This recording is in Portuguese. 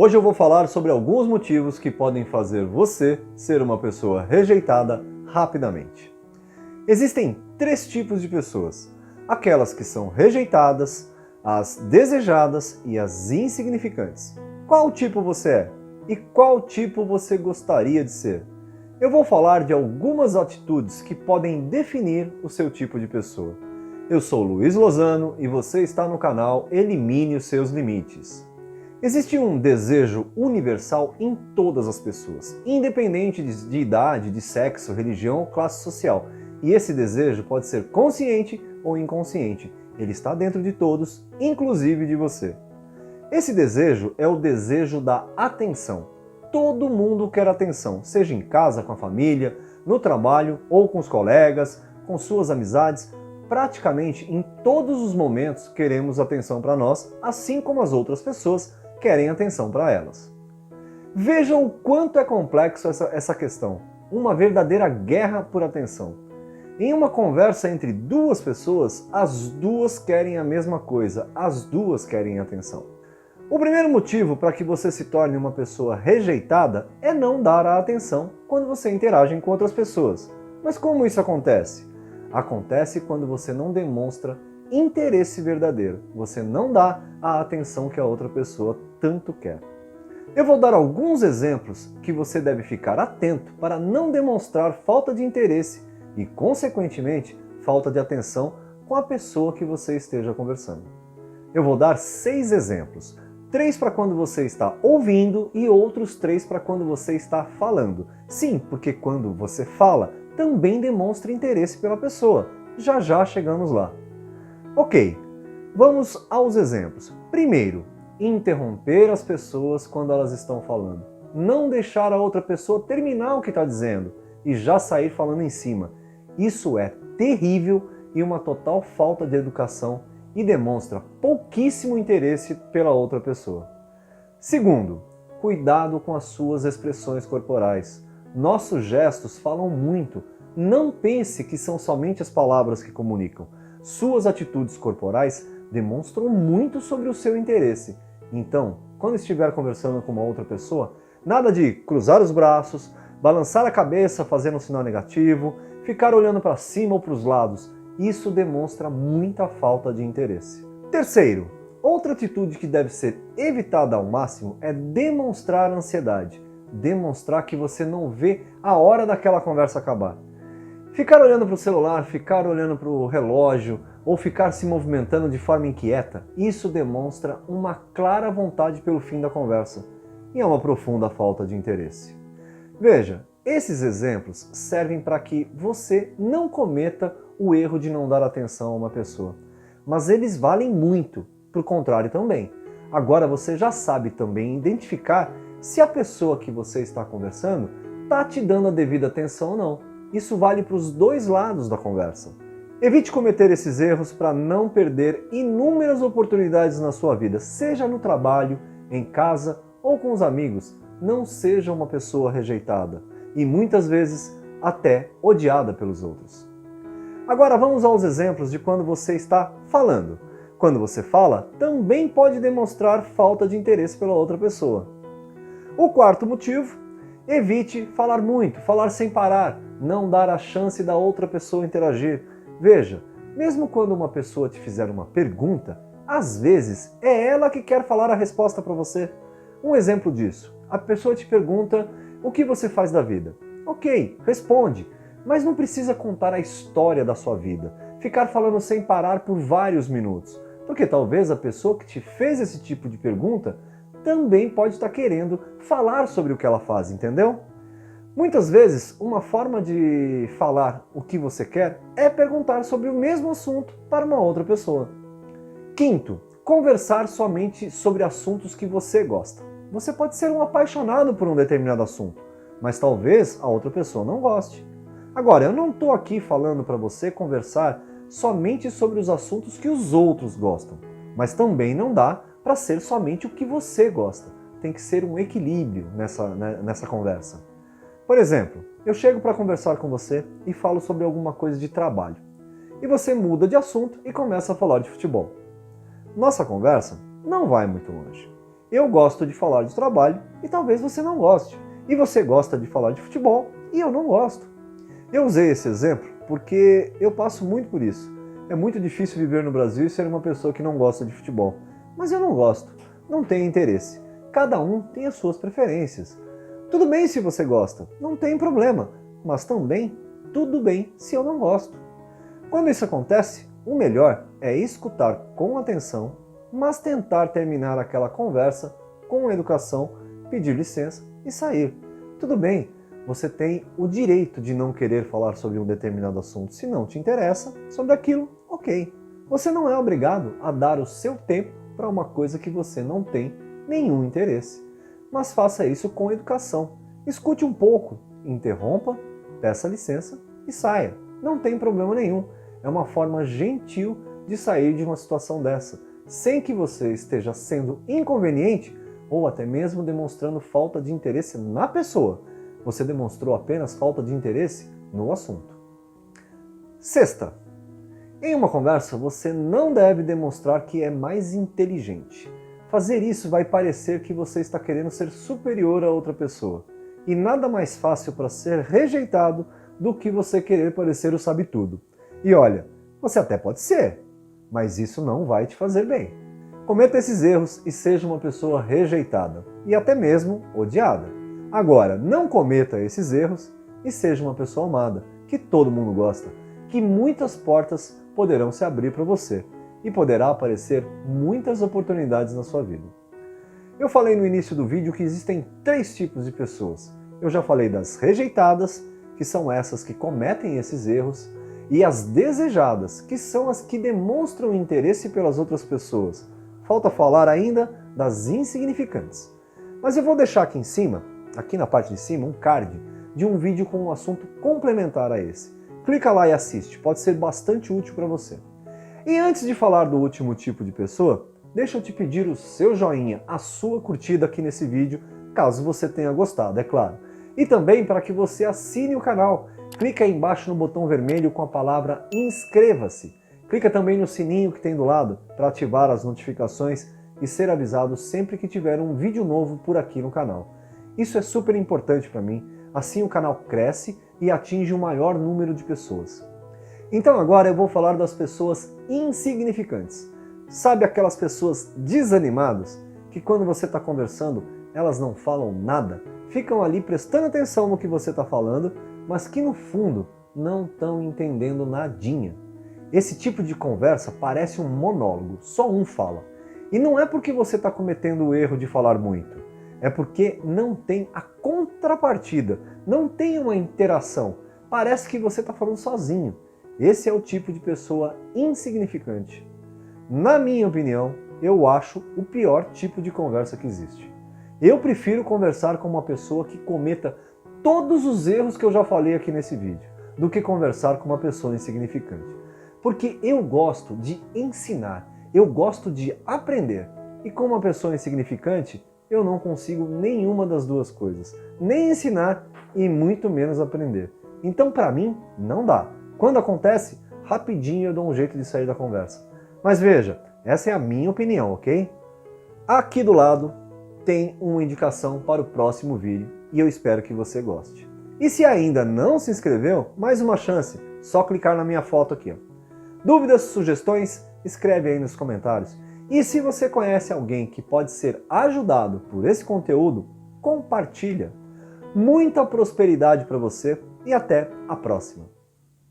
Hoje eu vou falar sobre alguns motivos que podem fazer você ser uma pessoa rejeitada rapidamente. Existem três tipos de pessoas: aquelas que são rejeitadas, as desejadas e as insignificantes. Qual tipo você é? E qual tipo você gostaria de ser? Eu vou falar de algumas atitudes que podem definir o seu tipo de pessoa. Eu sou Luiz Lozano e você está no canal Elimine os Seus Limites. Existe um desejo universal em todas as pessoas, independente de idade, de sexo, religião ou classe social. E esse desejo pode ser consciente ou inconsciente. Ele está dentro de todos, inclusive de você. Esse desejo é o desejo da atenção. Todo mundo quer atenção, seja em casa, com a família, no trabalho ou com os colegas, com suas amizades. Praticamente em todos os momentos queremos atenção para nós, assim como as outras pessoas querem atenção para elas. Vejam o quanto é complexo essa questão. Uma verdadeira guerra por atenção. Em uma conversa entre duas pessoas, as duas querem a mesma coisa, as duas querem atenção. O primeiro motivo para que você se torne uma pessoa rejeitada é não dar a atenção quando você interage com outras pessoas. Mas como isso acontece? Acontece quando você não demonstra interesse verdadeiro. Você não dá a atenção que a outra pessoa tanto quer. Eu vou dar alguns exemplos que você deve ficar atento para não demonstrar falta de interesse e, consequentemente, falta de atenção com a pessoa que você esteja conversando. Eu vou dar 6 exemplos. 3 para quando você está ouvindo e outros 3 para quando você está falando. Sim, porque quando você fala, também demonstra interesse pela pessoa. Já já chegamos lá. Ok, vamos aos exemplos. Primeiro, interromper as pessoas quando elas estão falando. Não deixar a outra pessoa terminar o que está dizendo e já sair falando em cima. Isso é terrível e uma total falta de educação e demonstra pouquíssimo interesse pela outra pessoa. Segundo, cuidado com as suas expressões corporais. Nossos gestos falam muito. Não pense que são somente as palavras que comunicam. Suas atitudes corporais demonstram muito sobre o seu interesse. Então, quando estiver conversando com uma outra pessoa, nada de cruzar os braços, balançar a cabeça fazendo um sinal negativo, ficar olhando para cima ou para os lados. Isso demonstra muita falta de interesse. Terceiro, outra atitude que deve ser evitada ao máximo é demonstrar ansiedade. Demonstrar que você não vê a hora daquela conversa acabar. Ficar olhando para o celular, ficar olhando para o relógio ou ficar se movimentando de forma inquieta, isso demonstra uma clara vontade pelo fim da conversa e é uma profunda falta de interesse. Veja, esses exemplos servem para que você não cometa o erro de não dar atenção a uma pessoa, mas eles valem muito para o contrário também. Agora você já sabe também identificar se a pessoa que você está conversando está te dando a devida atenção ou não. Isso vale para os dois lados da conversa. Evite cometer esses erros para não perder inúmeras oportunidades na sua vida, seja no trabalho, em casa ou com os amigos. Não seja uma pessoa rejeitada e muitas vezes até odiada pelos outros. Agora vamos aos exemplos de quando você está falando. Quando você fala, também pode demonstrar falta de interesse pela outra pessoa. O quarto motivo: evite falar muito, falar sem parar, não dar a chance da outra pessoa interagir. Veja, mesmo quando uma pessoa te fizer uma pergunta, às vezes é ela que quer falar a resposta para você. Um exemplo disso: a pessoa te pergunta o que você faz da vida. Ok, responde, mas não precisa contar a história da sua vida, ficar falando sem parar por vários minutos, porque talvez a pessoa que te fez esse tipo de pergunta também pode estar querendo falar sobre o que ela faz, entendeu? Muitas vezes, uma forma de falar o que você quer é perguntar sobre o mesmo assunto para uma outra pessoa. Quinto, conversar somente sobre assuntos que você gosta. Você pode ser um apaixonado por um determinado assunto, mas talvez a outra pessoa não goste. Agora, eu não estou aqui falando para você conversar somente sobre os assuntos que os outros gostam, mas também não dá para ser somente o que você gosta. Tem que ser um equilíbrio nessa conversa. Por exemplo, eu chego para conversar com você e falo sobre alguma coisa de trabalho. E você muda de assunto e começa a falar de futebol. Nossa conversa não vai muito longe. Eu gosto de falar de trabalho e talvez você não goste. E você gosta de falar de futebol e eu não gosto. Eu usei esse exemplo porque eu passo muito por isso. É muito difícil viver no Brasil e ser uma pessoa que não gosta de futebol. Mas eu não gosto, não tenho interesse. Cada um tem as suas preferências. Tudo bem se você gosta, não tem problema. Mas também, tudo bem se eu não gosto. Quando isso acontece, o melhor é escutar com atenção, mas tentar terminar aquela conversa com educação, pedir licença e sair. Tudo bem, você tem o direito de não querer falar sobre um determinado assunto se não te interessa sobre aquilo, ok. Você não é obrigado a dar o seu tempo para uma coisa que você não tem nenhum interesse. Mas faça isso com educação. Escute um pouco, interrompa, peça licença e saia. Não tem problema nenhum. É uma forma gentil de sair de uma situação dessa, sem que você esteja sendo inconveniente ou até mesmo demonstrando falta de interesse na pessoa. Você demonstrou apenas falta de interesse no assunto. Sexta, em uma conversa você não deve demonstrar que é mais inteligente. Fazer isso vai parecer que você está querendo ser superior a outra pessoa. E nada mais fácil para ser rejeitado do que você querer parecer o sabe-tudo. E olha, você até pode ser, mas isso não vai te fazer bem. Cometa esses erros e seja uma pessoa rejeitada e até mesmo odiada. Agora, não cometa esses erros e seja uma pessoa amada, que todo mundo gosta, que muitas portas poderão se abrir para você e poderá aparecer muitas oportunidades na sua vida. Eu falei no início do vídeo que existem 3 tipos de pessoas. Eu já falei das rejeitadas, que são essas que cometem esses erros, e as desejadas, que são as que demonstram interesse pelas outras pessoas. Falta falar ainda das insignificantes. Mas eu vou deixar aqui em cima, aqui na parte de cima, um card de um vídeo com um assunto complementar a esse. Clica lá e assiste, pode ser bastante útil para você. E antes de falar do último tipo de pessoa, deixa eu te pedir o seu joinha, a sua curtida aqui nesse vídeo, caso você tenha gostado, é claro. E também para que você assine o canal. Clica aí embaixo no botão vermelho com a palavra inscreva-se. Clica também no sininho que tem do lado para ativar as notificações e ser avisado sempre que tiver um vídeo novo por aqui no canal. Isso é super importante para mim, assim o canal cresce e atinge um maior número de pessoas. Então agora eu vou falar das pessoas insignificantes. Sabe aquelas pessoas desanimadas que quando você está conversando elas não falam nada? Ficam ali prestando atenção no que você está falando, mas que no fundo não estão entendendo nadinha. Esse tipo de conversa parece um monólogo, só um fala. E não é porque você está cometendo o erro de falar muito, é porque não tem a contrapartida, não tem uma interação. Parece que você está falando sozinho. Esse é o tipo de pessoa insignificante. Na minha opinião, eu acho o pior tipo de conversa que existe. Eu prefiro conversar com uma pessoa que cometa todos os erros que eu já falei aqui nesse vídeo, do que conversar com uma pessoa insignificante. Porque eu gosto de ensinar, eu gosto de aprender. E com uma pessoa insignificante, eu não consigo nenhuma das duas coisas. Nem ensinar e muito menos aprender. Então para mim, não dá. Quando acontece, rapidinho eu dou um jeito de sair da conversa. Mas veja, essa é a minha opinião, ok? Aqui do lado tem uma indicação para o próximo vídeo e eu espero que você goste. E se ainda não se inscreveu, mais uma chance, só clicar na minha foto aqui. Ó. Dúvidas, sugestões? Escreve aí nos comentários. E se você conhece alguém que pode ser ajudado por esse conteúdo, compartilha. Muita prosperidade para você e até a próxima!